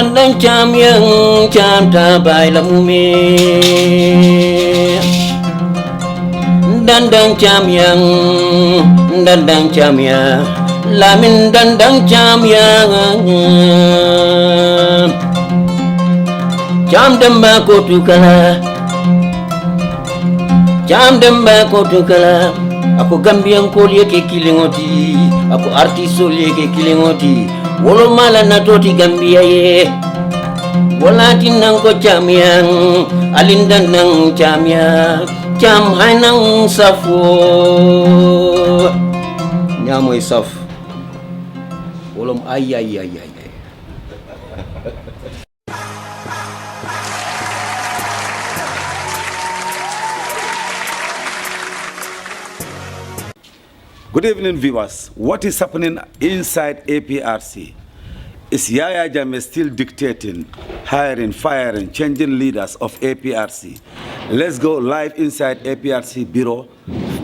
Dandang cham yang cham ta bai la mumi. Dandang cham yang lamin dandang cham yang cham demba ko tukala aku gambian ko liye kilingoti aku artiso liye kilingoti wolo mala na toti gambia ye wala tinang ko cham yang alindan nang cham yang cham hai nang safo nyamoy saf wolom ay. Good evening, viewers. What is happening inside APRC? Is Yaya Jammeh still dictating, hiring, firing, changing leaders of APRC? Let's go live inside APRC Bureau.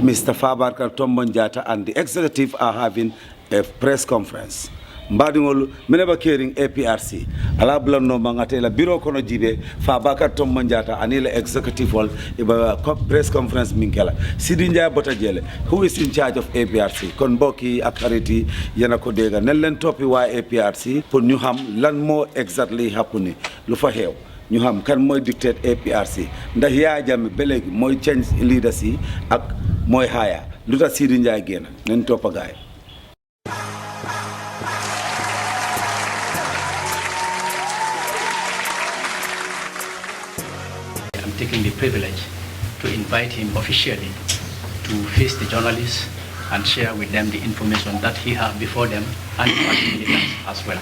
Mr. Fabarkar Tombonjata and the executive are having a press conference. Mbadingol meneba caring APRC ala blano mangatela bureau kono jibe Fabakar Tombonjata anile executive wall iba press conference minkela Sidinja Botajele who is in charge of APRC kon bokki ak xariti yana ko dega nel len topi wa APRC pour ñu xam lan mo exactly happening lu fa xew ñu xam kan moy dictate APRC ndax Yaya Jammeh ba léegi moy change leaders yi ak moy haya luta Sidinja gena nen topa gaay. Taking the privilege to invite him officially to face the journalists and share with them the information that he has before them and the party militants as well.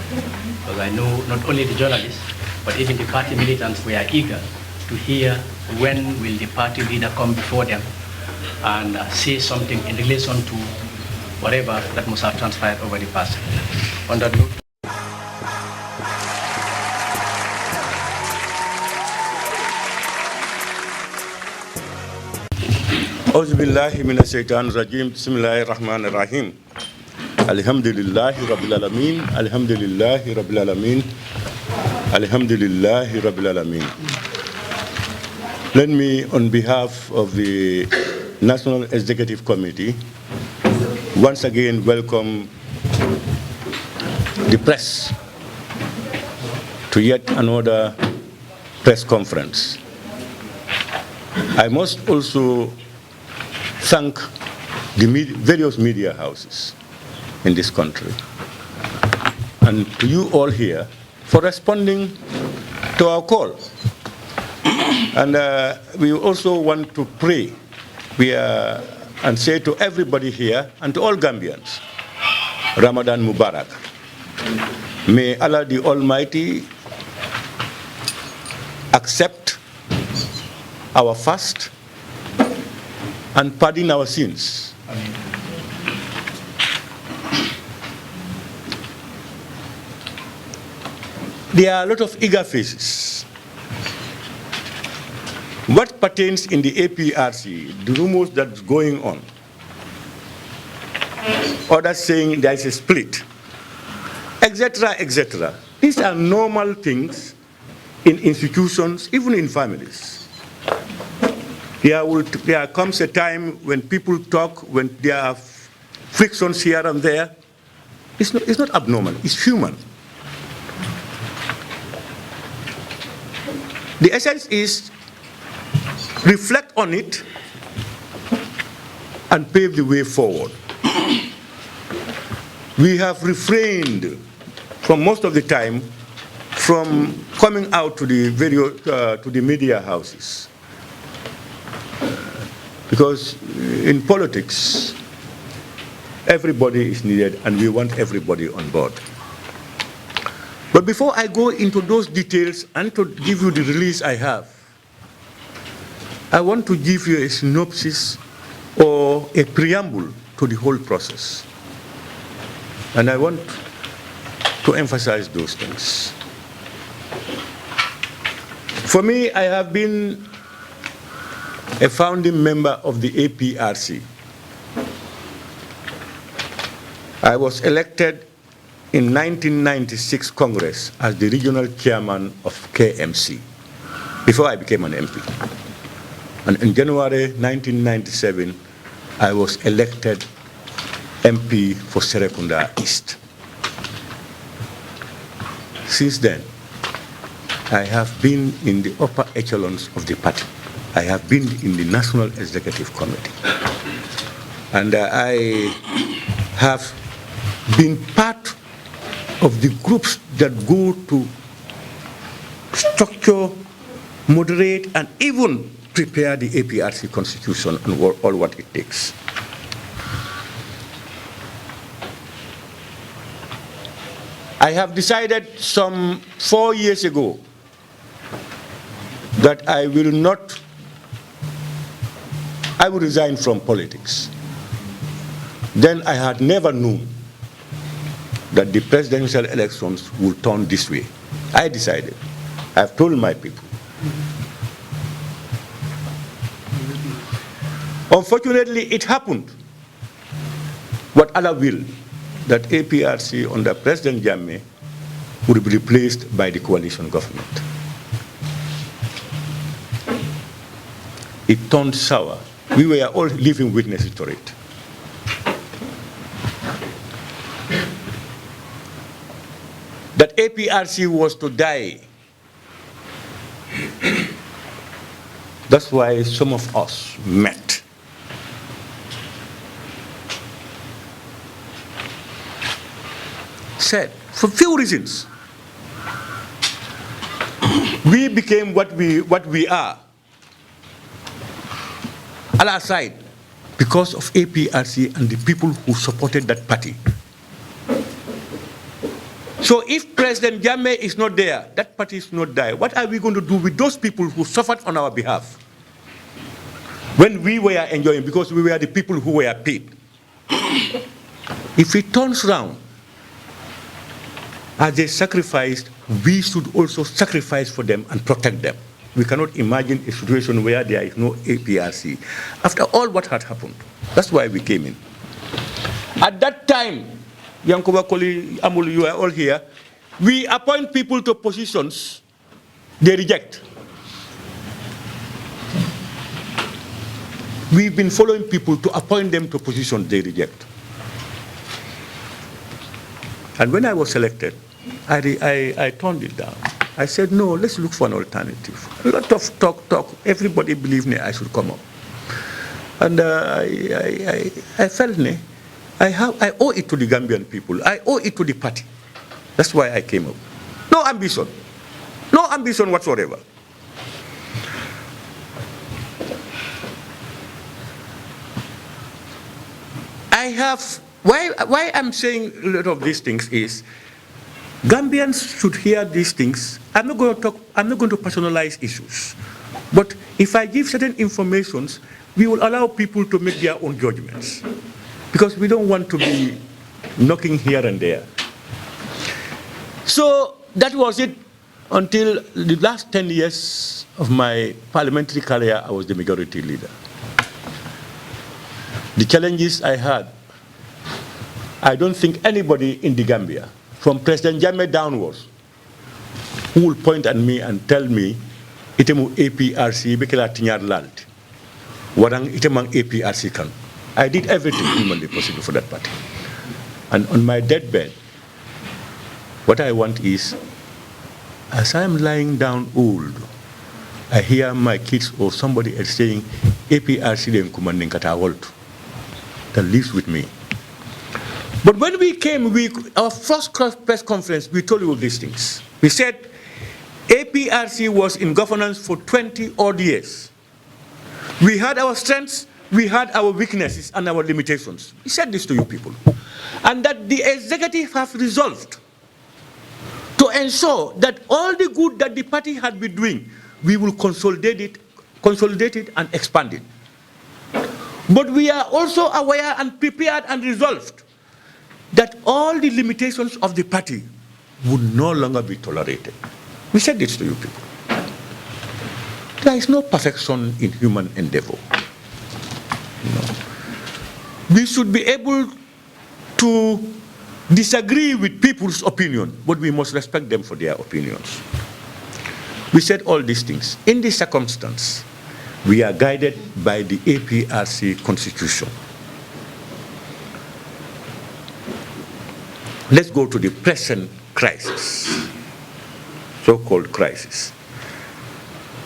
Because I know not only the journalists, but even the party militants were eager to hear when will the party leader come before them and say something in relation to whatever that must have transpired over the past. On that note, Auzubillahi minasyaitanir rajim. Bismillahir rahmanir rahim. Alhamdulillahi rabbil alamin. Alhamdulillahi rabbil alamin. Alhamdulillahi rabbil alamin. Let me, on behalf of the National Executive Committee, once again welcome the press to yet another press conference. I must also thank the various media houses in this country and to you all here for responding to our call. And we also want to pray and say to everybody here and to all Gambians, Ramadan Mubarak. May Allah the Almighty accept our fast and pardon our sins. Amen. There are a lot of eager faces. What pertains in the APRC, the rumors that's going on, others saying there is a split, etc., etc. These are normal things in institutions, even in families. There comes a time when people talk, when there are frictions here and there. It's not abnormal, it's human. The essence is reflect on it and pave the way forward. We have refrained from most of the time from coming out to the media houses. Because in politics, everybody is needed and we want everybody on board. But before I go into those details and to give you the release I have, I want to give you a synopsis or a preamble to the whole process. And I want to emphasize those things. For me, I have been a founding member of the APRC. I was elected in 1996 Congress as the regional chairman of KMC before I became an MP. And in January 1997, I was elected MP for Serekunda East. Since then, I have been in the upper echelons of the party. I have been in the National Executive Committee. And I have been part of the groups that go to structure, moderate, and even prepare the APRC constitution and all what it takes. I have decided some 4 years ago that I will resign from politics. Then I had never known that the presidential elections would turn this way. I decided. I've told my people. Unfortunately, it happened. What Allah will, that APRC under President Jammeh would be replaced by the coalition government. It turned sour. We were all living witnesses to it. That APRC was to die. That's why some of us met. Said, for few reasons. We became what we are. Allah aside, because of APRC and the people who supported that party. So if President Jammeh is not there, that party is not there, what are we going to do with those people who suffered on our behalf? When we were enjoying, because we were the people who were paid. If it turns around, as they sacrificed, we should also sacrifice for them and protect them. We cannot imagine a situation where there is no APRC. After all what had happened, that's why we came in. At that time, Yankuba Koli, Amul, you are all here, we appoint people to positions they reject. We've been following people to appoint them to positions they reject. And when I was selected, I turned it down. I said, no, let's look for an alternative. A lot of talk. Everybody believed me I should come up. And I felt I owe it to the Gambian people. I owe it to the party. That's why I came up. No ambition. No ambition whatsoever. Why I'm saying a lot of these things is, Gambians should hear these things. I'm not going to personalize issues. But if I give certain informations, we will allow people to make their own judgments. Because we don't want to be knocking here and there. So that was it until the last 10 years of my parliamentary career, I was the majority leader. The challenges I had, I don't think anybody in the Gambia, from President Jammeh downwards, who will point at me and tell me, itemu APRC bekela tinyar lalt, warang itemang APRC kan. I did everything humanly possible for that party. And on my deathbed, what I want is, as I'm lying down old, I hear my kids or somebody else saying, APRC den commanding Katawalt, that lives with me. But when we came, our first press conference, we told you these things. We said, APRC was in governance for 20 odd years. We had our strengths, we had our weaknesses and our limitations. We said this to you people. And that the executive have resolved to ensure that all the good that the party had been doing, we will consolidate it and expand it. But we are also aware and prepared and resolved that all the limitations of the party would no longer be tolerated. We said this to you people. There is no perfection in human endeavor. No. We should be able to disagree with people's opinion, but we must respect them for their opinions. We said all these things. In this circumstance, we are guided by the APRC constitution. Let's go to the present crisis, so-called crisis.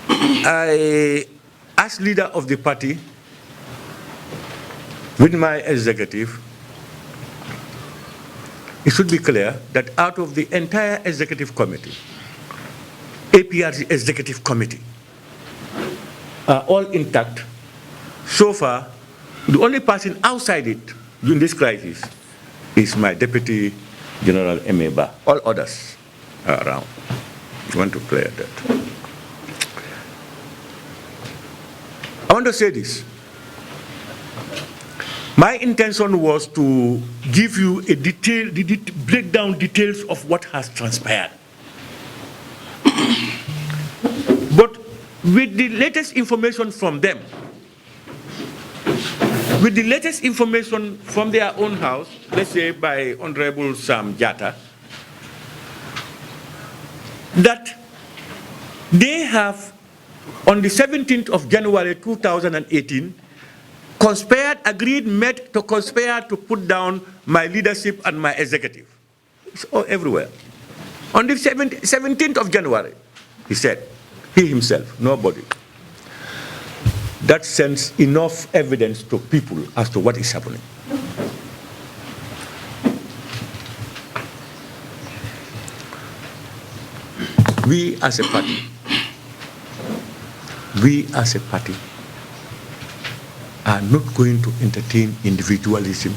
I, as leader of the party, with my executive, it should be clear that out of the entire executive committee, APRC executive committee, are all intact. So far, the only person outside it during this crisis is my Deputy General Emeba. All others are around. I want to clear that. I want to say this. My intention was to give you a break down details of what has transpired. But with the latest information from them, with the latest information from their own house, let's say by Honorable Sam Jatta, that they have, on the 17th of January 2018, met to conspire to put down my leadership and my executive. It's all everywhere. On the 17th of January, he said, he himself, nobody. That sends enough evidence to people as to what is happening. We as a party, are not going to entertain individualism,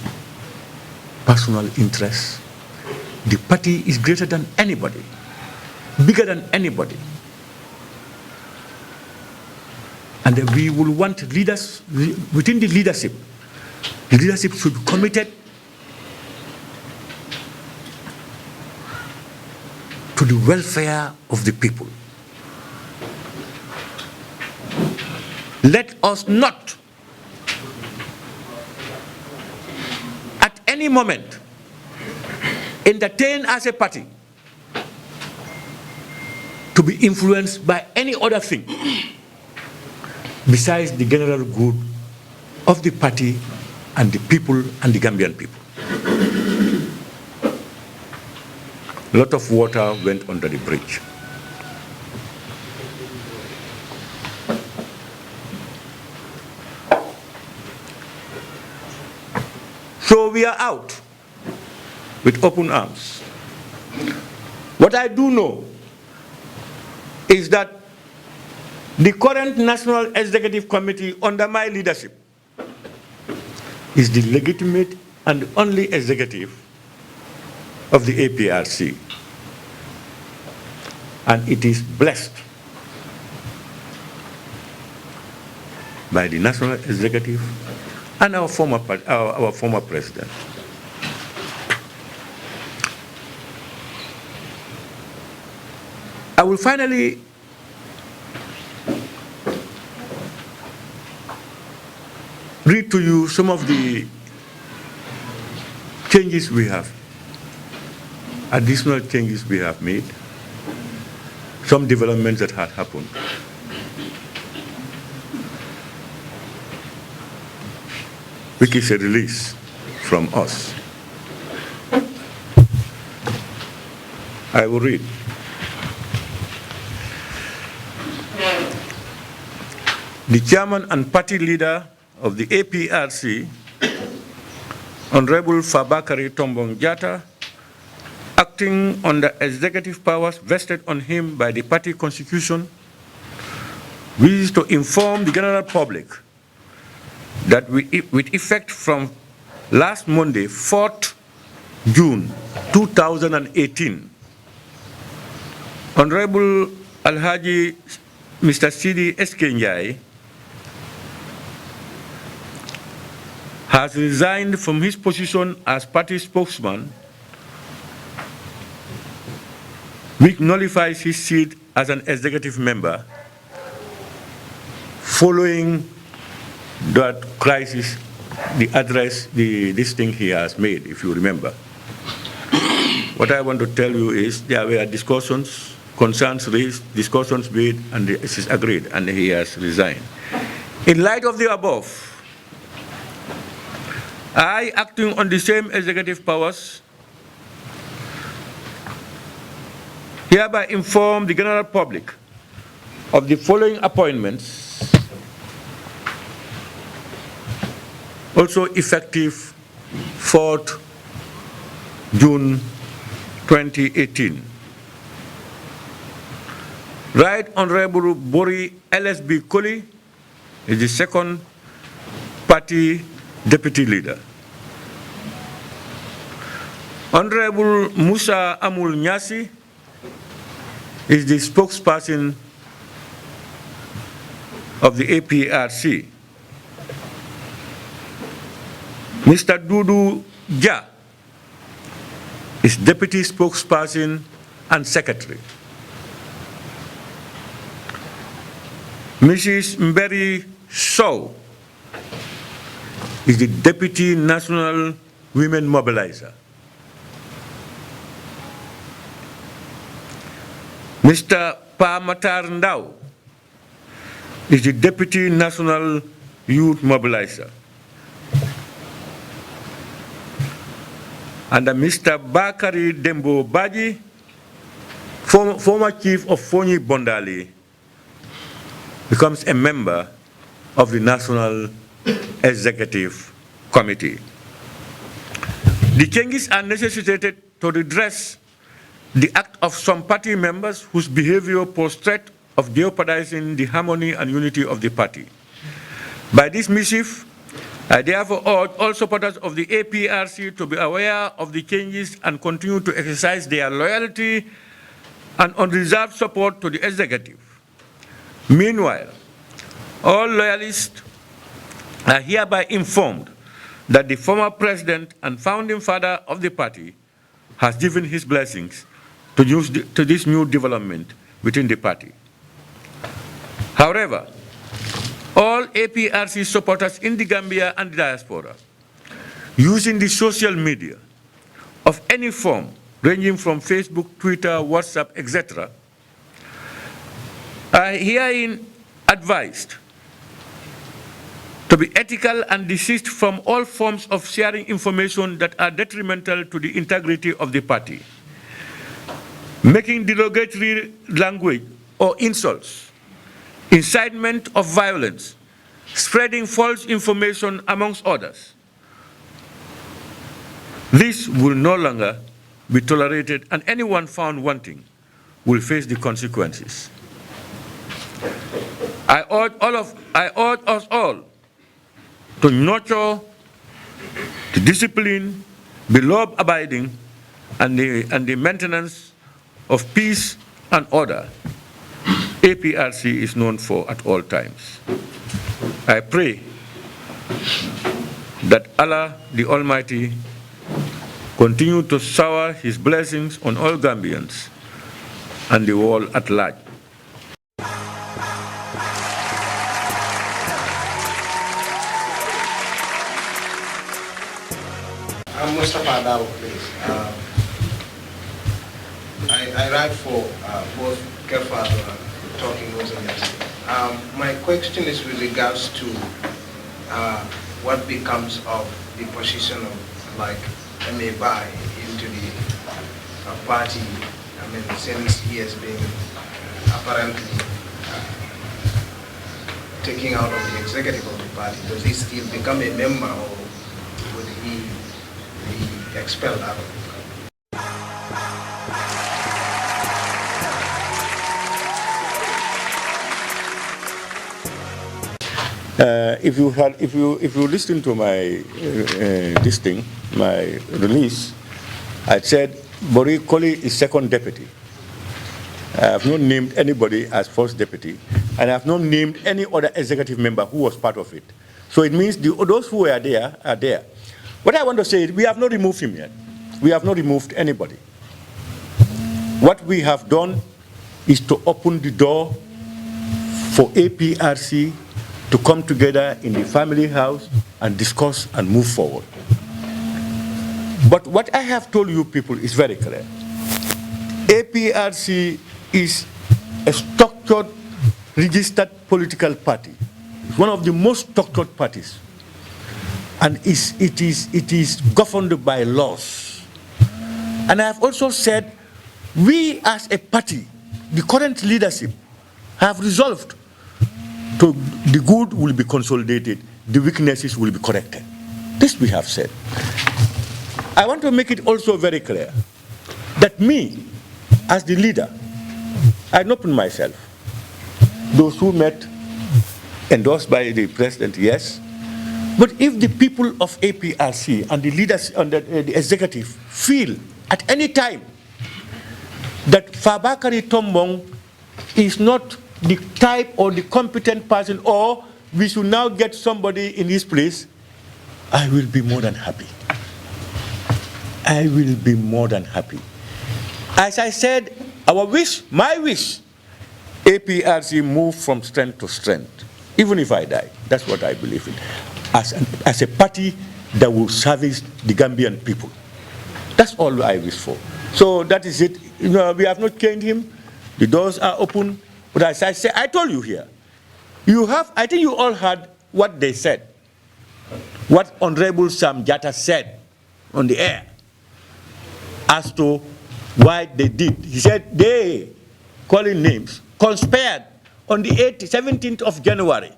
personal interests. The party is greater than anybody, bigger than anybody. And we will want leaders within the leadership. The leadership should be committed to the welfare of the people. Let us not at any moment entertain as a party to be influenced by any other thing besides the general good of the party and the people and the Gambian people. A lot of water went under the bridge. So we are out with open arms. What I do know is that the current National Executive Committee under my leadership is the legitimate and only executive of the APRC. And it is blessed by the National Executive and our former president. I will finally read to you some of the changes we have, additional changes we have made, some developments that had happened. Which is a release from us. I will read. The chairman and party leader of the APRC, Honorable Fabakary Tombong Jatta, acting on the executive powers vested on him by the party constitution, wishes to inform the general public that with effect from last Monday, 4th June 2018, Honorable Alhaji Mr. Sidi Eskenjai has resigned from his position as party spokesman, which nullifies his seat as an executive member following that crisis, this thing he has made, if you remember. what I want to tell you is there were discussions, concerns raised, discussions made, and it is agreed, and he has resigned. In light of the above, I, acting on the same executive powers, hereby inform the general public of the following appointments, also effective 4th June 2018. Right Honorable Bori LSB Koli is the second party deputy leader. Honorable Musa Amul Nyasi is the spokesperson of the APRC. Mr. Dudu Ja is deputy spokesperson and secretary. Mrs. Mberi Sow is the deputy national women mobilizer. Mr. Pa Matar Ndao is the deputy national youth mobilizer. And Mr. Bakari Dembo Baji, former chief of Fonyi Bondali, becomes a member of the National Executive Committee. The changes are necessitated to redress the act of some party members whose behavior posed threat of jeopardizing the harmony and unity of the party. By this missive, I therefore urge all supporters of the APRC to be aware of the changes and continue to exercise their loyalty and unreserved support to the executive. Meanwhile, all loyalists are hereby informed that the former president and founding father of the party has given his blessings to this new development within the party. However, all APRC supporters in the Gambia and the diaspora using the social media of any form, ranging from Facebook, Twitter, WhatsApp, etc., are herein advised to be ethical and desist from all forms of sharing information that are detrimental to the integrity of the party, making derogatory language or insults, incitement of violence, spreading false information, amongst others. This will no longer be tolerated, and anyone found wanting will face the consequences. I urge us all to nurture the discipline, be law-abiding, and the maintenance of peace and order APRC is known for at all times. I pray that Allah the Almighty continue to shower His blessings on all Gambians and the world at large. I'm Mustafa Dao, please. I write for both Kefat talking my question is with regards to what becomes of the position of like MA into the party. I mean, since he has been apparently taken out of the executive of the party, does he still become a member, or would he be expelled out of it? If you listen to my my release, I said Bori Koli is second deputy. I have not named anybody as first deputy, and I have not named any other executive member who was part of it. So it means those who are there are there. What I want to say is we have not removed him yet. We have not removed anybody. What we have done is to open the door for APRC to come together in the family house and discuss and move forward. But what I have told you people is very clear. APRC is a structured, registered political party. It's one of the most structured parties. And it is governed by laws. And I have also said, we as a party, the current leadership, have resolved to the good will be consolidated, the weaknesses will be corrected. This we have said. I want to make it also very clear that me, as the leader, I open myself. Those who met, endorsed by the president, yes. But if the people of APRC and the leaders and the executive feel at any time that Fabakary Tombong is not the type or the competent person, or we should now get somebody in his place, I will be more than happy. I will be more than happy. As I said, our wish, my wish, APRC move from strength to strength. Even if I die, that's what I believe in. As a party that will service the Gambian people. That's all I wish for. So that is it. You know, we have not changed him. The doors are open. But as I say, I told you here, I think you all heard what they said. What Honorable Sam Jatta said on the air as to why they did. He said they, calling names, conspired on the 17th of January,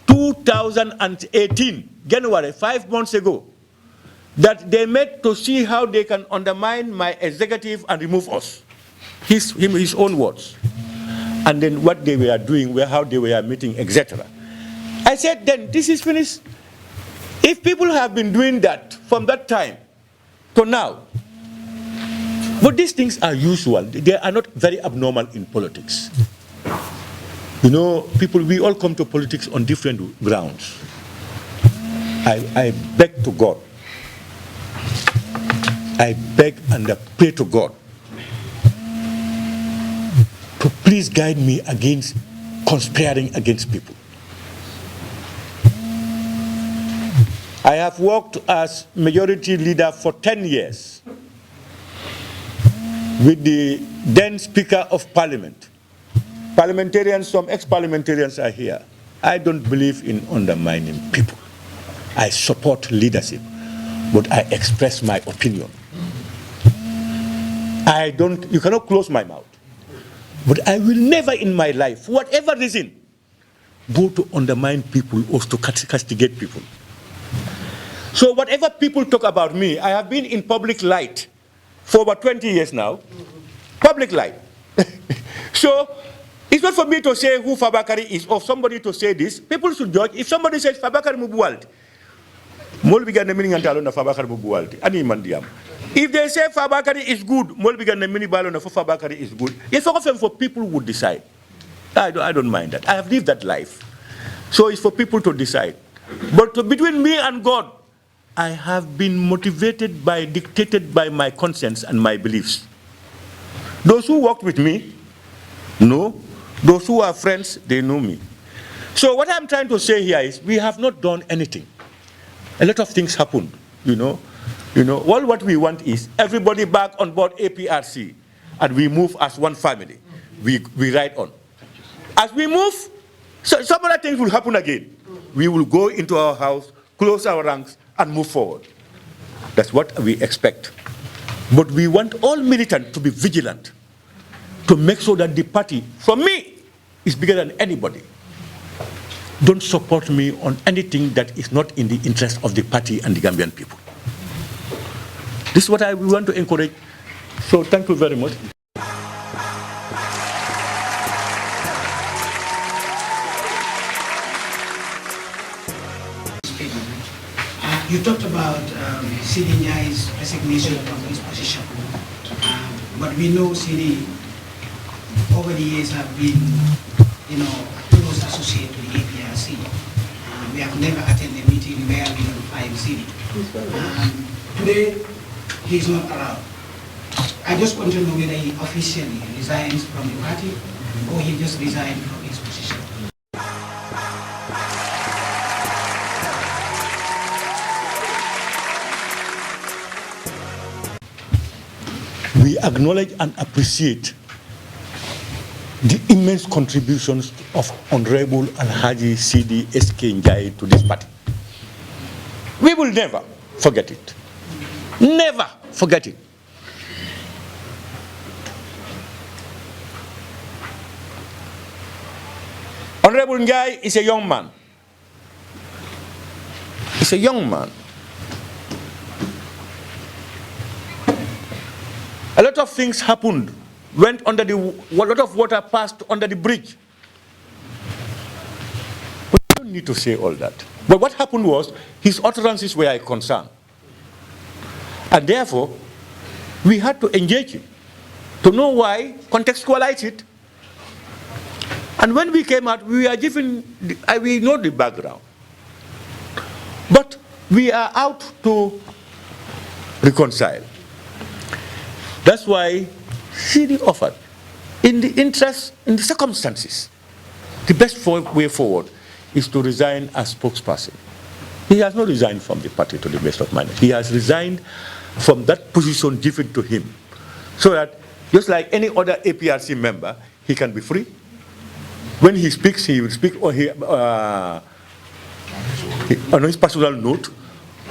2018, January, 5 months ago, that they met to see how they can undermine my executive and remove us. His own words. And then what they were doing, how they were meeting, etc. I said, then this is finished. If people have been doing that from that time to now, but these things are usual. They are not very abnormal in politics. You know, people, we all come to politics on different grounds. I beg to God. I beg and I pray to God to please guide me against conspiring against people. I have worked as majority leader for 10 years with the then Speaker of Parliament. Parliamentarians, some ex-parliamentarians are here. I don't believe in undermining people. I support leadership, but I express my opinion. You cannot close my mouth. But I will never in my life, for whatever reason, go to undermine people or to castigate people. So whatever people talk about me, I have been in public light for about 20 years now. Public light. So it's not for me to say who Fabakary is or somebody to say this. People should judge. If somebody says Fabakary Mubuwalti, if they say Fabakary is good, Fabakary is good. It's for people who decide. I don't mind that. I have lived that life. So it's for people to decide. But between me and God, I have been motivated dictated by my conscience and my beliefs. Those who worked with me know. Those who are friends, they know me. So what I'm trying to say here is we have not done anything. A lot of things happened, you know. All what we want is everybody back on board APRC and we move as one family. We ride on. As we move, some other things will happen again. We will go into our house, close our ranks, and move forward. That's what we expect. But we want all militants to be vigilant, to make sure that the party, for me, is bigger than anybody. Don't support me on anything that is not in the interest of the party and the Gambian people. This is what we want to encourage. So thank you very much. You talked about Sidi Nyai's resignation from his position, but we know Sidi over the years have been, close associated with the APRC. We have never attended a meeting where we notified Sidi. Today, he's not around. I just want to know whether he officially resigns from the party or he just resigned from his position. acknowledge and appreciate the immense contributions of Honorable Alhaji Sidi S.K. Njai to this party. We will never forget it. Never forget it. Honorable Njai is a young man. He's a young man. A lot of things happened, went under a lot of water passed under the bridge. We don't need to say all that. But what happened was, his utterances were a concern. And therefore, we had to engage him, to know why, contextualize it. And when we came out, we are given, we know the background. But we are out to reconcile. That's why CD offered, in the interest, in the circumstances, the best way forward is to resign as spokesperson. He has not resigned from the party, to the best of my knowledge. He has resigned from that position given to him, so that just like any other APRC member, he can be free. When he speaks, he will speak on his personal note.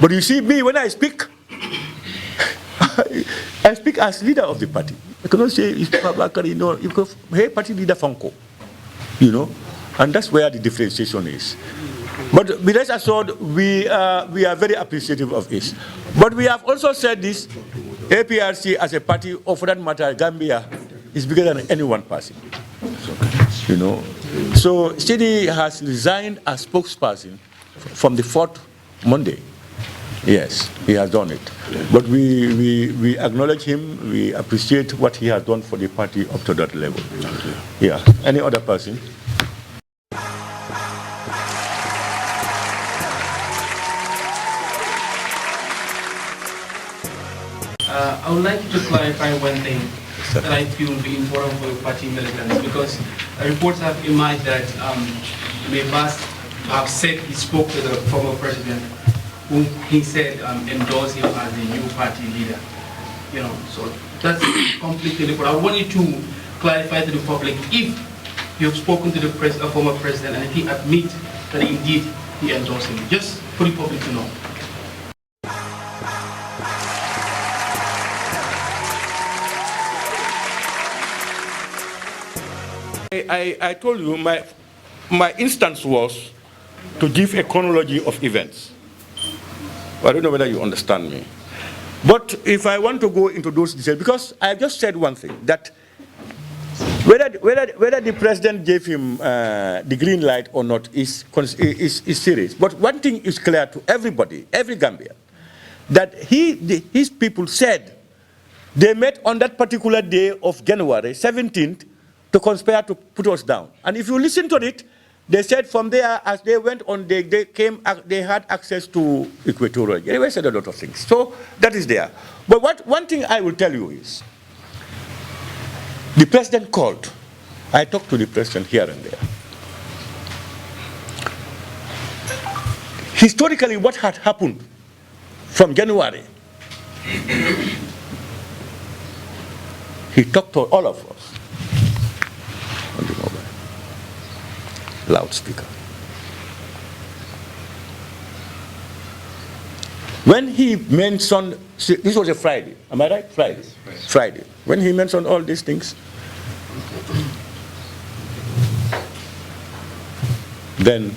But you see me, when I speak, I speak as leader of the party. I cannot say, you know, hey, party leader Fonko, you know, and that's where the differentiation is. But be rest assured, we are very appreciative of this. But we have also said this, APRC as a party, or for that matter, Gambia, is bigger than any one person. You know, so Chidi has resigned as spokesperson from the 4th Monday. Yes, he has done it. But we acknowledge him, we appreciate what he has done for the party up to that level. Yeah. Any other person? I would like you to clarify one thing that I feel will be important for the party militants, because reports have emerged that Maybas have said he spoke to the former president, whom he said endorsed him as the new party leader. You know, so that's completely different. I want you to clarify to the public if you have spoken to the former president and he admits that indeed he endorsed him, just for the public to know. I told you my instance was to give a chronology of events. I don't know whether you understand me. But if I want to go into those details, because I just said one thing, that whether the president gave him the green light or not is serious. But one thing is clear to everybody, every Gambian, that his people said they met on that particular day of January 17th to conspire to put us down. And if you listen to it, they said from there, as they went on, they had access to Equatorial. They said a lot of things. So that is there. But one thing I will tell you is, the president called. I talked to the president here and there. Historically, what had happened from January, he talked to all of us on the mobile loudspeaker. When he mentioned, this was a Friday, am I right? Friday. Friday. When he mentioned all these things, then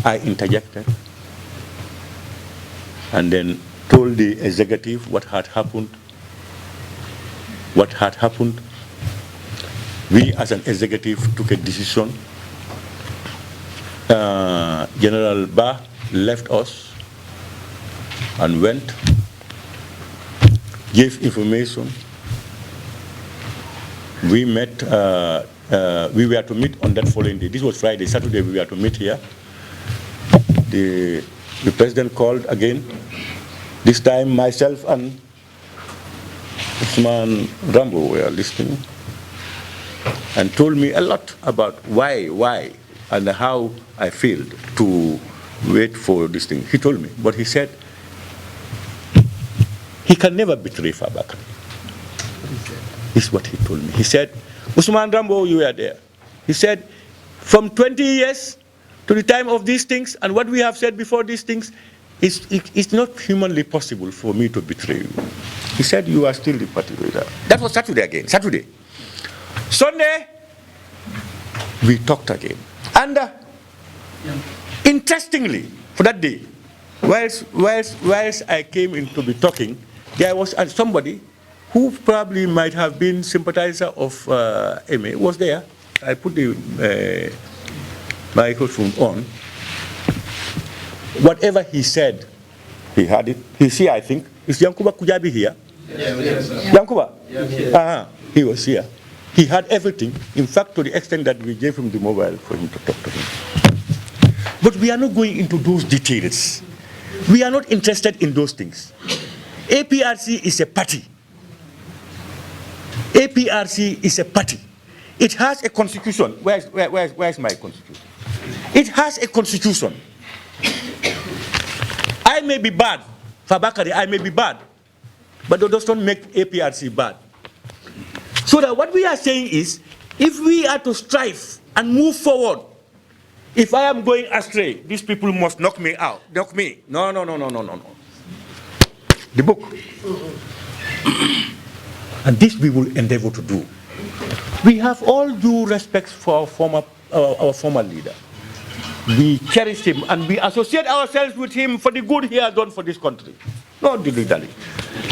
I interjected and then told the executive what had happened. We as an executive took a decision. General Ba left us and went, gave information. We met, we were to meet on that following day. This was Friday. Saturday we were to meet here. The president called again. This time myself and Usman Rambo were listening and told me a lot about why, and how I failed to wait for this thing. He told me, but he said, he can never betray Fabakary. This is what he told me. He said, Usman Rambo, you were there. He said, from 20 years to the time of these things, and what we have said before these things, it's not humanly possible for me to betray you. He said, you are still the party leader. That was Saturday again, Saturday. Sunday, we talked again. And interestingly, for that day, whilst I came in to be talking, there was somebody who probably might have been sympathizer of MA was there. I put the microphone on. Whatever he said, he had it. He's here, I think. Is Yankuba Kujabi here? Yes, sir. Yankuba? Yes. He was here. He had everything, in fact, to the extent that we gave him the mobile for him to talk to him. But we are not going into those details. We are not interested in those things. APRC is a party. APRC is a party. It has a constitution. Where's my constitution? It has a constitution. I may be bad, Fabakary, I may be bad, but that does not make APRC bad. So that what we are saying is, if we are to strive and move forward, if I am going astray, these people must knock me out. Knock me. No. The book. And this we will endeavor to do. We have all due respect for our former leader. We cherish him and we associate ourselves with him for the good he has done for this country. Not dilly-dally.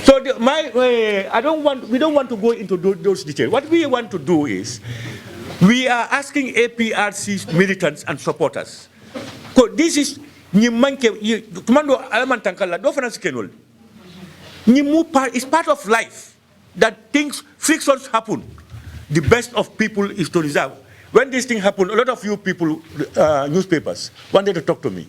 So we don't want to go into those details. What we want to do is, we are asking APRC's militants and supporters. This is it's part of life that frictions happen. The best of people is to reserve. When this thing happened, a lot of you people, newspapers, wanted to talk to me.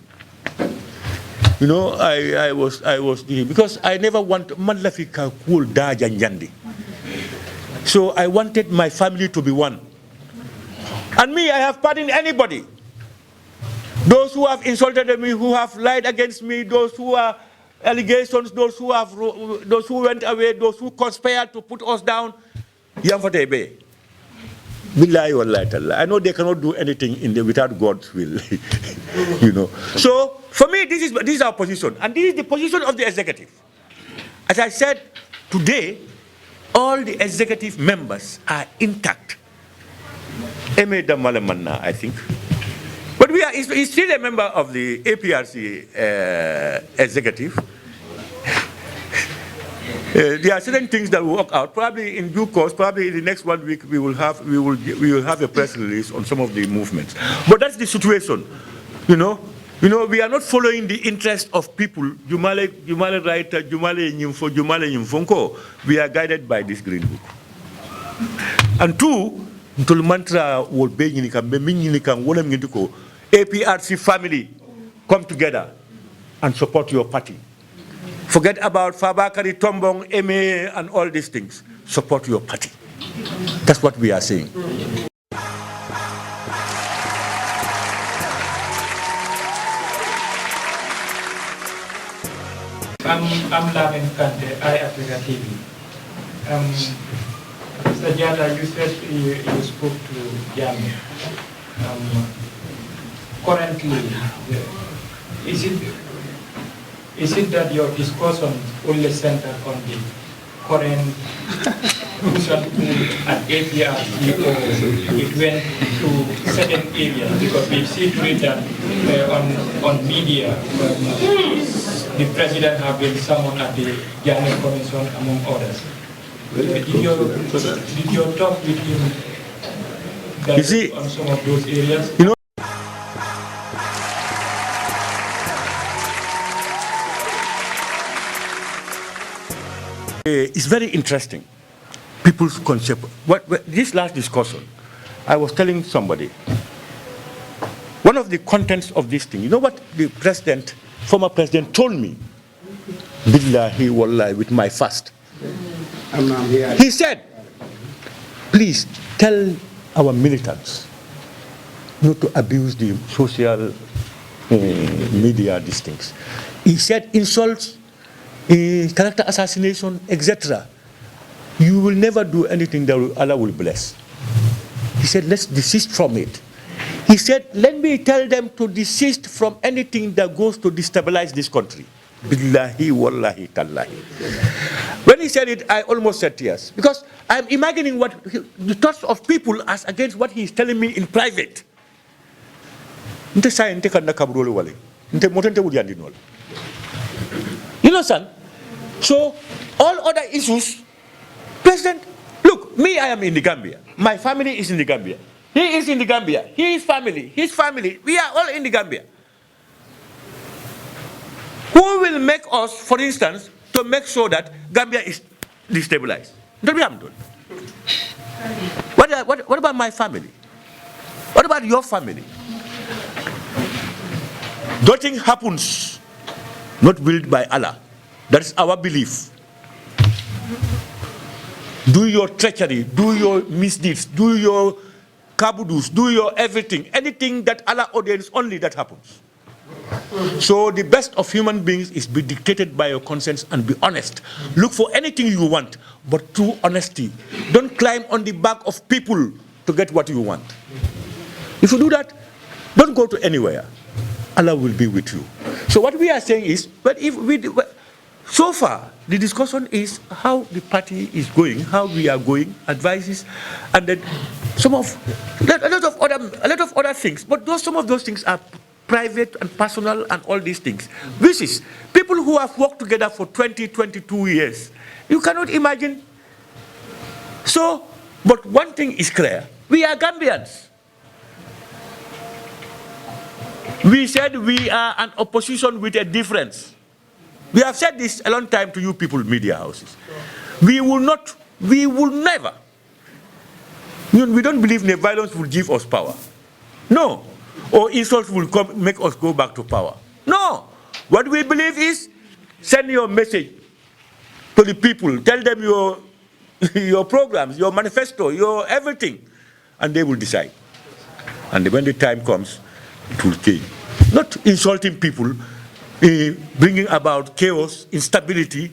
You know, I was because I never want Mandlafika cool Dajanjandi. So I wanted my family to be one. And me, I have pardoned anybody. Those who have insulted me, who have lied against me, those who are allegations, those who went away, those who conspired to put us down. Yamfatebe. I know they cannot do anything without God's will. You know. So for me, this is our position, and this is the position of the executive. As I said today, all the executive members are intact. Eme Damalamanna, I think. But he's still a member of the APRC executive. There are certain things that will work out. Probably in due course, probably in the next 1 week, we will have a press release on some of the movements. But that's the situation. You know, we are not following the interest of people. Jumale writer, Jumale Nyimfo, Jumale Nyimfonko. We are guided by this green book. And two, mantra will be APRC family, come together and support your party. Forget about Fabakary, Tombong, MA, and all these things. Support your party. That's what we are saying. I'm Lavin Kante, Aprc TV. Mr. Jada, you said you spoke to Jami. Currently, is it that your discussion only centered on the current crucial pool at APRC, or it went to certain areas? Because we've seen written on media, the president have been summoned at the Janneh Commission, among others. Did you talk with him on some of those areas? You know, it's very interesting, people's concept. This last discussion, I was telling somebody, one of the contents of this thing, you know what the former president told me? Billahi wallahi, with my fast. He said, please tell our militants not to abuse the social media, these things. He said insults character assassination, etc., you will never do anything that Allah will bless. He said, let's desist from it. He said, let me tell them to desist from anything that goes to destabilize this country. Billahi, wallahi, tallahi. When he said it, I almost said tears. Because I'm imagining what the thoughts of people as against what he's telling me in private. You know, son? So, all other issues, President, look, me, I am in the Gambia. My family is in the Gambia. He is in the Gambia. His family, we are all in the Gambia. Who will make us, for instance, to make sure that Gambia is destabilized? What about my family? What about your family? Nothing happens not willed by Allah. That is our belief. Do your treachery, do your misdeeds, do your kabudus, do your everything. Anything that Allah ordains, only that happens. So the best of human beings is be dictated by your conscience and be honest. Look for anything you want, but through honesty. Don't climb on the back of people to get what you want. If you do that, don't go to anywhere. Allah will be with you. So what we are saying is, but if we, so far the discussion is how the party is going, how we are going, advices, and then a lot of other things. But some of those things are private and personal and all these things. This is people who have worked together for 20, 22 years. You cannot imagine. So, but one thing is clear. We are Gambians. We said we are an opposition with a difference. We have said this a long time to you people, media houses. We will never. We don't believe that violence will give us power. No. Or insults will make us go back to power. No. What we believe is send your message to the people. Tell them your programs, your manifesto, your everything. And they will decide. And when the time comes, it will change. Not insulting people, bringing about chaos, instability.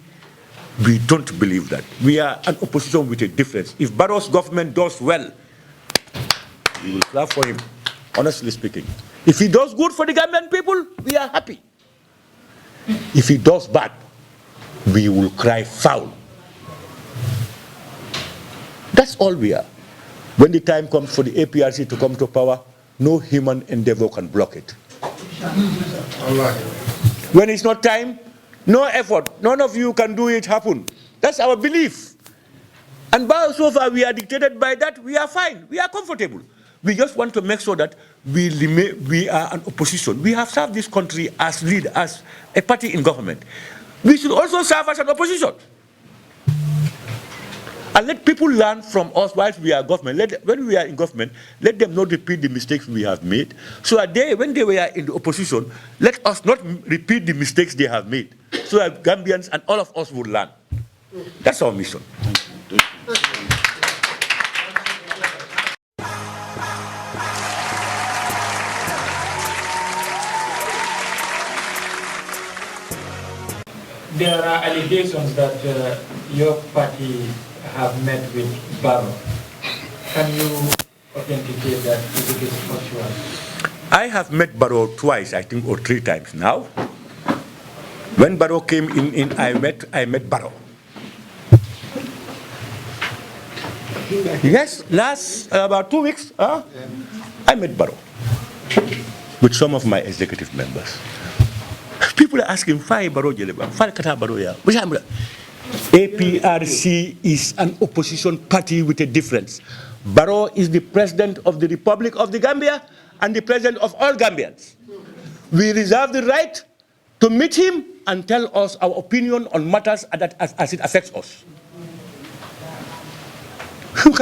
We don't believe that. We are an opposition with a difference. If Barrow's government does well, we will clap for him, honestly speaking. If he does good for the Gambian people, we are happy. If he does bad, we will cry foul. That's all we are. When the time comes for the APRC to come to power, no human endeavor can block it. When it's not time, no effort, none of you can do it happen. That's our belief. And so far we are dictated by that, we are fine, we are comfortable. We just want to make sure that we are an opposition. We have served this country as a party in government. We should also serve as an opposition. And let people learn from us whilst we are government. When we are in government, let them not repeat the mistakes we have made. So that when they were in the opposition, let us not repeat the mistakes they have made. So that Gambians and all of us will learn. That's our mission. There are allegations that your party have met with Barrow. Can you authenticate that if it is factual? I have met Barrow twice, I think, or 3 times now. When Barrow came in I met Barrow. Yes, last about 2 weeks, I met Barrow with some of my executive members. People are asking, why Barrow? APRC is an opposition party with a difference. Barrow is the president of the Republic of the Gambia and the president of all Gambians. We reserve the right to meet him and tell us our opinion on matters as it affects us. Coalition,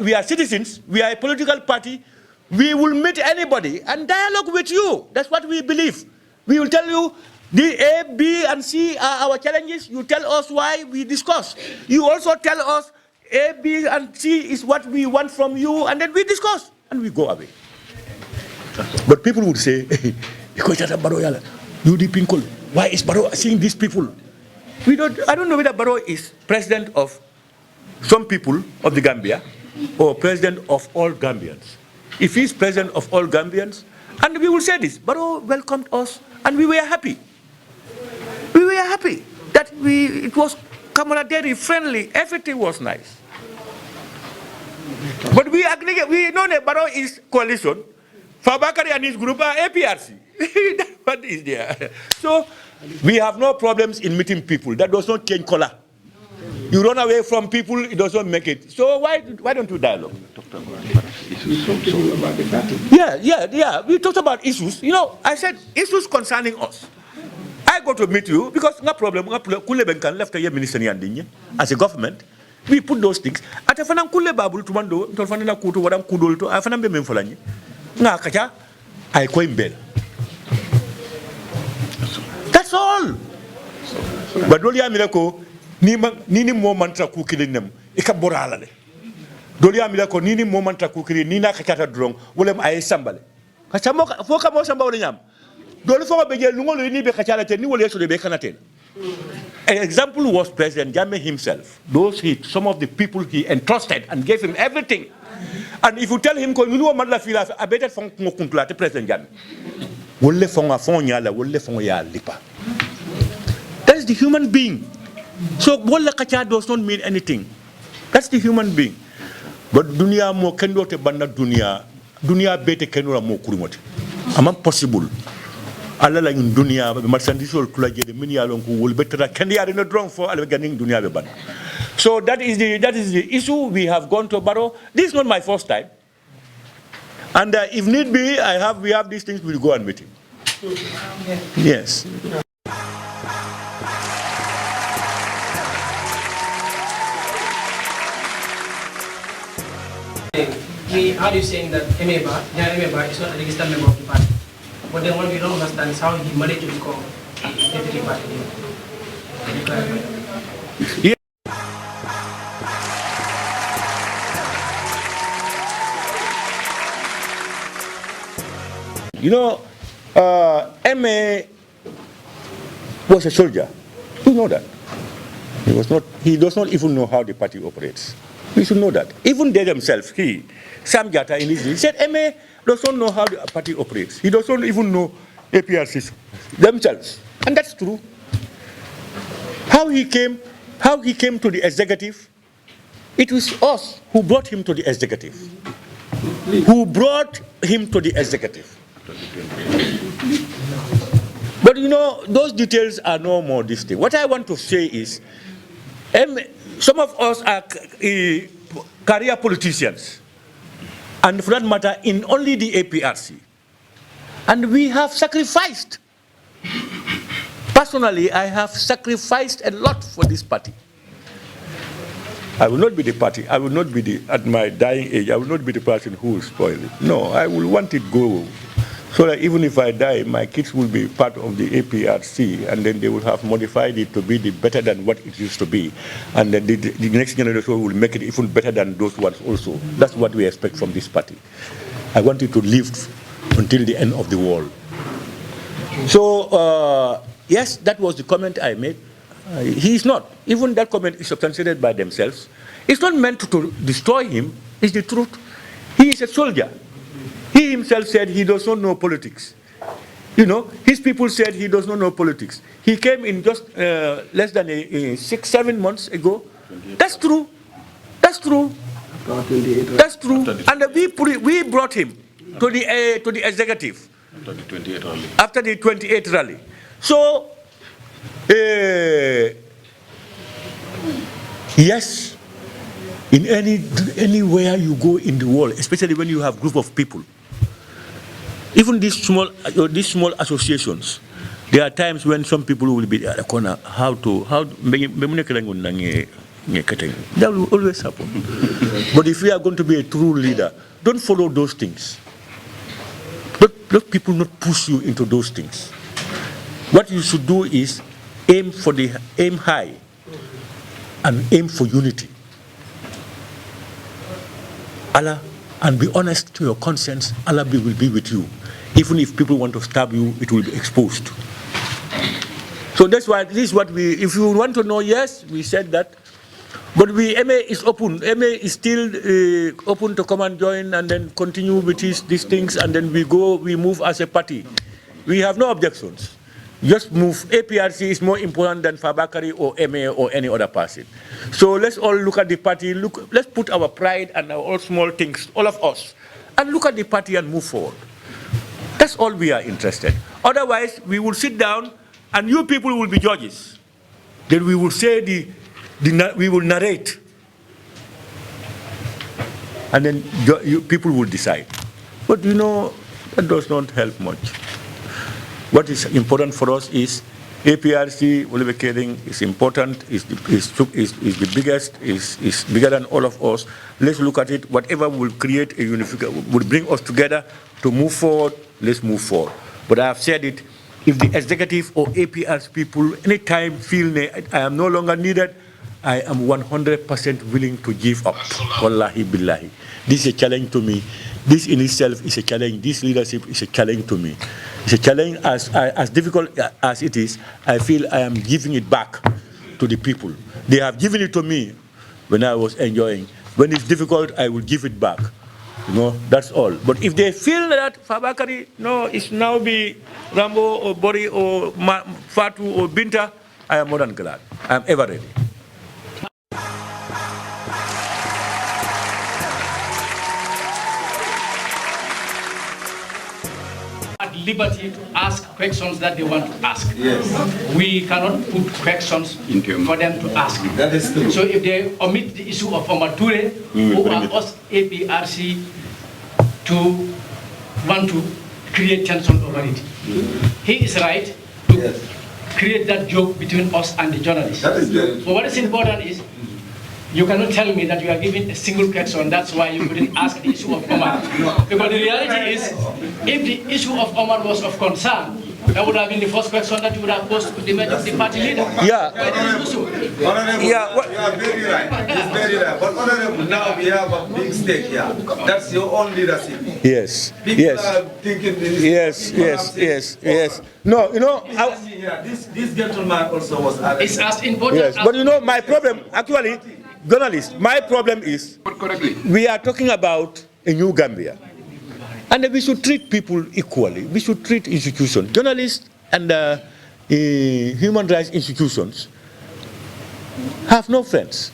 we are citizens, we are a political party, we will meet anybody and dialogue with you. That's what we believe. We will tell you the A, B, and C are our challenges. You tell us why we discuss. You also tell us A, B, and C is what we want from you, and then we discuss, and we go away. But people would say, you the people, why is Barrow seeing these people? I don't know whether Barrow is president of some people of the Gambia or president of all Gambians. If he's president of all Gambians, and we will say this, Barrow welcomed us, and we were happy. We were happy that it was camaraderie, friendly, everything was nice. But we agree, we know that Barrow is coalition. Fabakari and his group are APRC. That's what is there. So we have no problems in meeting people. That does not change color. You run away from people, it does not make it. So why don't you dialogue? Yeah. We talked about issues. You know, I said issues concerning us. I go to meet you because no problem. Left a minister as a government. We put those things. At a fanang kule babul tumando, tolfanina kutu wadam kudolto, I fanam be memfolani. Nga kacha, I coin bell. That's all. But Dolia Milako, Nini Momantra Kukilinem, Ika Boralale. Dolia Milako, Nini Momantra Kukili, Nina Kakata drong, Willem I Sambale. Kachamoka, Fokamo Samboriam. Dolfo Begel, Lungo, Nibe Kachalate, New Yesu de Becanatin. An example was President Jammeh himself. Some of the people he entrusted and gave him everything. And if you tell him, you know, I better from President Jammeh. That is the human being. So Bola Kacha does not mean anything. That's the human being. But dunia mo kendo te banda dunia bete kendo mo kurumoti. Amam possible. Allah la in dunia marchandise ol kula jede min ya lon ko wol betara ken ya no drone for ala ganing dunia be ban. So that is the issue. We have gone to Barrow. This is not my first time. And if need be, we have these things, we'll go and meet him. Yes. We are you saying that Emeba is not a registered member of the party? But then what we don't understand is how he managed to become deputy party leader. Can you clarify? Yeah. You know, MA was a soldier. You know that. He does not even know how the party operates. We should know that. Even they themselves, Sam Jatta in his he said MA does not know how the party operates. He does not even know APRCs themselves. And that's true. How he came to the executive, it was us who brought him to the executive. But you know, those details are no more distinct. What I want to say is, some of us are career politicians, and for that matter, in only the APRC. And we have sacrificed. Personally, I have sacrificed a lot for this party. I will not be the party. I will not be at my dying age, I will not be the person who will spoil it. No, I will want it go. So that even if I die, my kids will be part of the APRC, and then they will have modified it to be better than what it used to be. And then the next generation will make it even better than those ones also. That's what we expect from this party. I want it to live until the end of the world. So, yes, that was the comment I made. He is not. Even that comment is substantiated by themselves. It's not meant to destroy him. It's the truth. He is a soldier. He himself said he does not know politics. You know, his people said he does not know politics. He came in just less than 6-7 months ago. That's true. That's true. That's true. And we brought him to the executive after the 28th rally. So, yes, in anywhere you go in the world, especially when you have a group of people, even these small associations, there are times when some people will be at the corner. That will always happen. But if we are going to be a true leader, don't follow those things. Let people not push you into those things. What you should do is aim high and aim for unity. Allah, and be honest to your conscience, Allah will be with you. Even if people want to stab you, it will be exposed. So that's why this is what if you want to know, yes, we said that. But MA is open. MA is still open to come and join and then continue with these things, and then we move as a party. We have no objections. Just move. APRC is more important than Fabakary or MA or any other person. So let's all look at the party. Let's put our pride and our all small things, all of us, and look at the party and move forward. That's all we are interested. Otherwise, we will sit down and you people will be judges. Then we will say we will narrate. And then people will decide. But that does not help much. What is important for us is APRC, Oliver Kering, is important, is the biggest, is bigger than all of us. Let's look at it. Whatever will create a unification, will bring us together to move forward, let's move forward. But I have said it, if the executive or APRC people anytime feel I am no longer needed, I am 100% willing to give up. Wallahi billahi. This is a challenge to me. This in itself is a challenge. This leadership is a challenge to me. It's a challenge as difficult as it is. I feel I am giving it back to the people. They have given it to me when I was enjoying. When it's difficult, I will give it back. That's all. But if they feel that Fabakary, it's now be Rambo or Bori or Fatu or Binta, I am more than glad. I am ever ready. At liberty to ask questions that they want to ask. Yes. We cannot put questions for them to ask. That is true. So if they omit the issue of Omar Toure, who are us APRC to want to create tension over it. He is right to create that joke between us and the journalists. That is very true. But what is important is, you cannot tell me that you are giving a single question, that's why you couldn't ask the issue of Omar. Because the reality is, if the issue of Omar was of concern, that would have been the first question that you would have posed to the party leader. Yeah. Honorable, you are very right. It's very right. But Honorable, now we have a big stake here. That's your own leadership. Yes. People are thinking this. Yes. No, this gentleman also was arrested. It's as important yes. But my problem, actually, journalists, my problem is, we are talking about a new Gambia. And we should treat people equally. We should treat institutions, journalists and human rights institutions have no friends.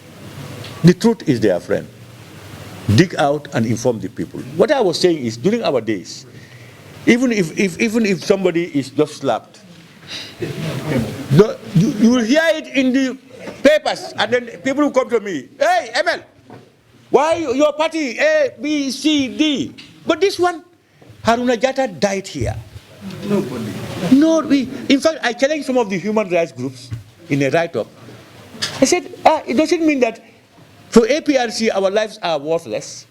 The truth is their friend. Dig out and inform the people. What I was saying is, during our days, even if somebody is just slapped, you will hear it in the papers, and then people will come to me, hey, ML, why your party A, B, C, D? But this one, Haruna Jatta died here. Nobody. No, in fact, I challenged some of the human rights groups in a write-up. I said, it doesn't mean that for APRC our lives are worthless.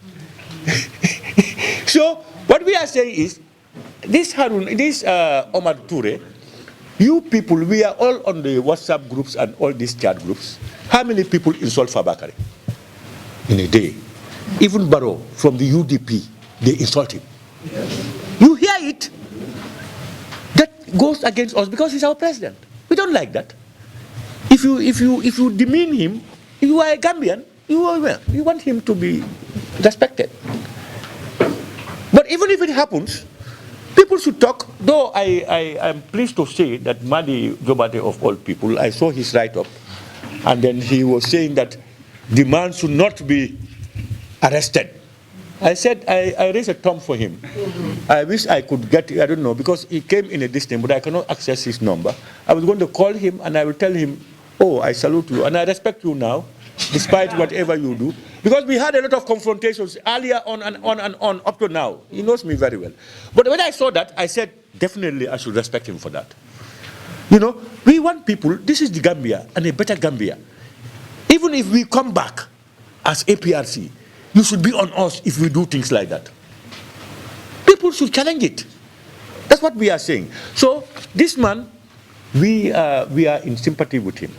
So what we are saying is, this Omar Toure, you people, we are all on the WhatsApp groups and all these chat groups. How many people insult Fabakary in a day? Even Barrow from the UDP, they insult him. You hear it. That goes against us because he's our president. We don't like that. If you demean him, you are a Gambian, you want him to be respected. But even if it happens, people should talk. Though I am pleased to say that Madi Jobate of all people, I saw his write-up, and then he was saying that the man should not be arrested. I said, I raised a thumb for him. I wish I could get, I don't know, because he came in a distance, but I cannot access his number. I was going to call him and I will tell him, oh, I salute you and I respect you now, despite whatever you do. Because we had a lot of confrontations earlier on and on up to now. He knows me very well. But when I saw that, I said, definitely I should respect him for that. We want people, this is the Gambia and a better Gambia. Even if we come back as APRC, you should be on us if we do things like that. People should challenge it. That's what we are saying. So this man, we are in sympathy with him.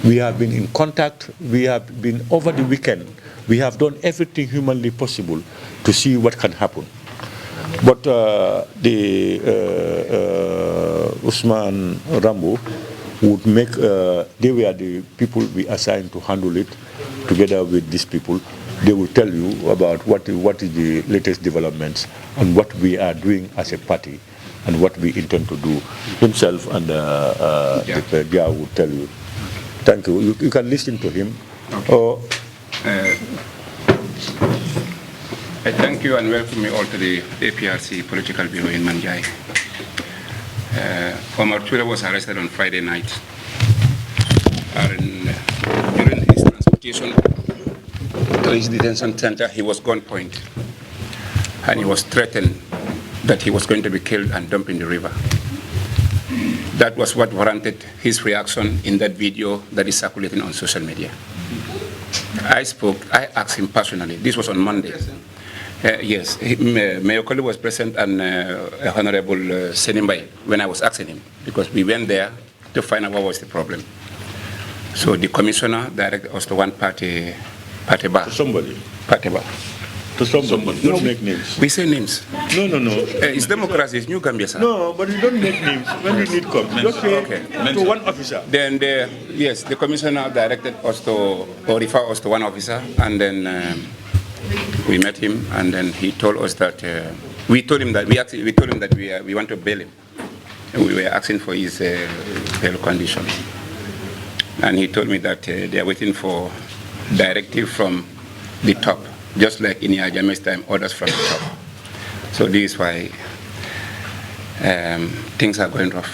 We have been in contact. We have been over the weekend. We have done everything humanly possible to see what can happen. But Usman Rambo would make, they were the people we assigned to handle it together with these people. They will tell you about what is the latest developments and what we are doing as a party and what we intend to do. Himself and Dia will tell you. Thank you. You can listen to him. Okay. I thank you and welcome you all to the APRC Political Bureau in Manjai. Omar Chula was arrested on Friday night. And during his transportation to his detention center, he was gunpoint. And he was threatened that he was going to be killed and dumped in the river. That was what warranted his reaction in that video that is circulating on social media. I asked him personally. This was on Monday. Yes, Mayor Koli was present and Honorable Senimbai when I was asking him, because we went there to find out what was the problem. So the commissioner directed us to one party bar. To somebody. Party bar. To somebody. Don't make names. We say names. No. It's democracy, it's New Gambia, sir. No, but you don't make names when you need come. Just say to one officer. Then, the commissioner directed us to, or refer us to one officer, and then we met him, and then he told us that we told him that we want to bail him, and we were asking for his bail conditions, and he told me that they are waiting for directive from the top, just like in Yajame's time, orders from the top. So this is why things are going rough.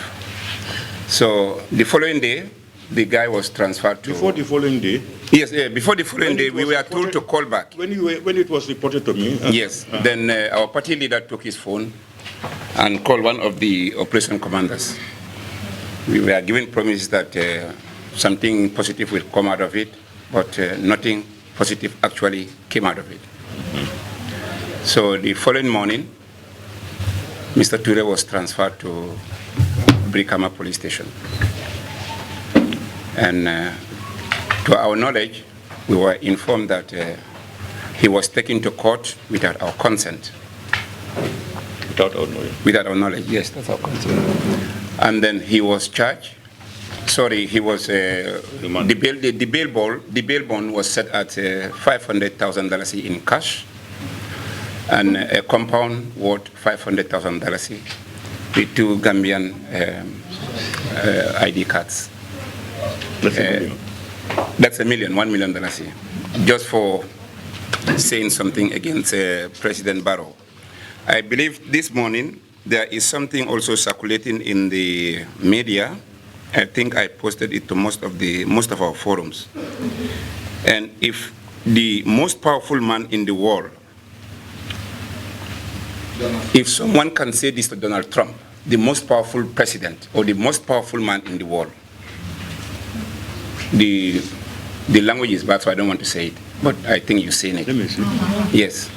So the following day, the guy was transferred to... Before the following day? Yes, before the following day, we were told to call back. When it was reported to me? Yes. Then our party leader took his phone and called one of the operation commanders. We were given promises that something positive will come out of it, but nothing positive actually came out of it. So the following morning, Mr. Ture was transferred to Brikama police station. And to our knowledge, we were informed that he was taken to court without our consent. Without our knowledge? Without our knowledge, yes, that's our consent. And then he was charged. Sorry, he was, the bail bond was set at $500,000 in cash and a compound worth $500,000 with 2 Gambian ID cards. That's $1 million, just for saying something against President Barrow. I believe this morning there is something also circulating in the media. I think I posted it to most of our forums. And if the most powerful man in the world, if someone can say this to Donald Trump, the most powerful president or the most powerful man in the world, the language is bad, so I don't want to say it, but I think you've seen it. Let me see. Yes.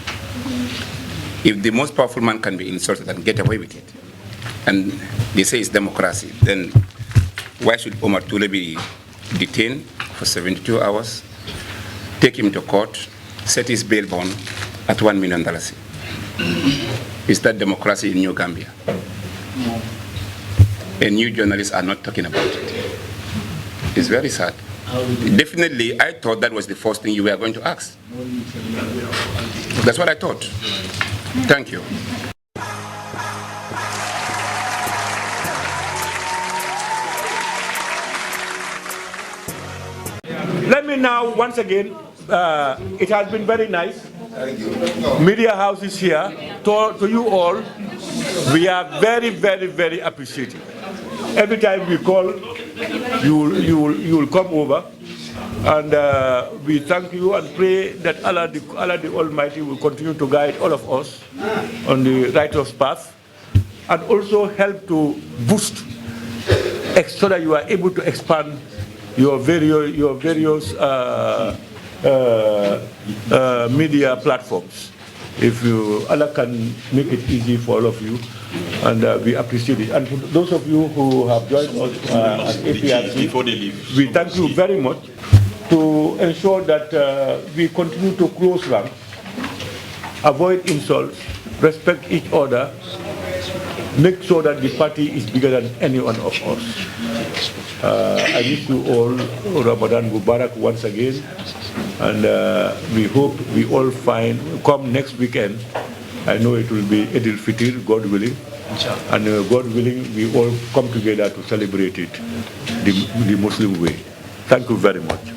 If the most powerful man can be insulted and get away with it, and they say it's democracy, then why should Omar Tule be detained for 72 hours, take him to court, set his bail bond at $1 million? Is that democracy in New Gambia? No. And new journalists are not talking about it. It's very sad. Definitely, I thought that was the first thing you were going to ask. That's what I thought. Thank you. Let me now, once again, it has been very nice. Thank you. Media House is here. To you all, we are very, very, very appreciative. Every time we call, you will come over, and we thank you and pray that Allah the Almighty will continue to guide all of us on the righteous path, and also help to boost, so that you are able to expand your various media platforms. If Allah can make it easy for all of you, and we appreciate it. And for those of you who have joined us at APRC, before they leave, we thank you very much. to ensure that we continue to close ranks, avoid insults, respect each other, make sure that the party is bigger than any one of us. I wish you all Ramadan Mubarak once again, and we hope we all come next weekend. I know it will be Eid al-Fitr, God willing, and God willing, we all come together to celebrate it the Muslim way. Thank you very much.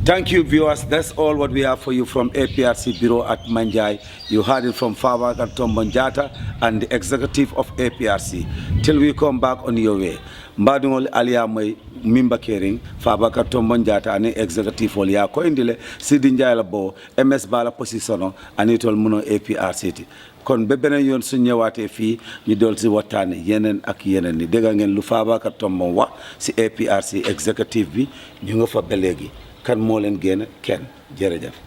Thank you, viewers. That's all what we have for you from APRC Bureau at Manjai. You heard it from Fabakar Tombonjata and the executive of APRC. Till we come back on your way. Mbadungol Aliamay Mimba Kering, Fabakar Tombonjata and the executive of Lia Koindile, Sidinjai Labo, MS Bala Posisono, and it all Muno APRC. kon be benen yoon su ñëwaatee fii ñu dool si waxtaane yeneen ak yeneen ni dégg ngeen lu Fabakar Tombong wax si APRC executive bi ñu nga fa ba léegi kan moo leen génn kenn jërëjëf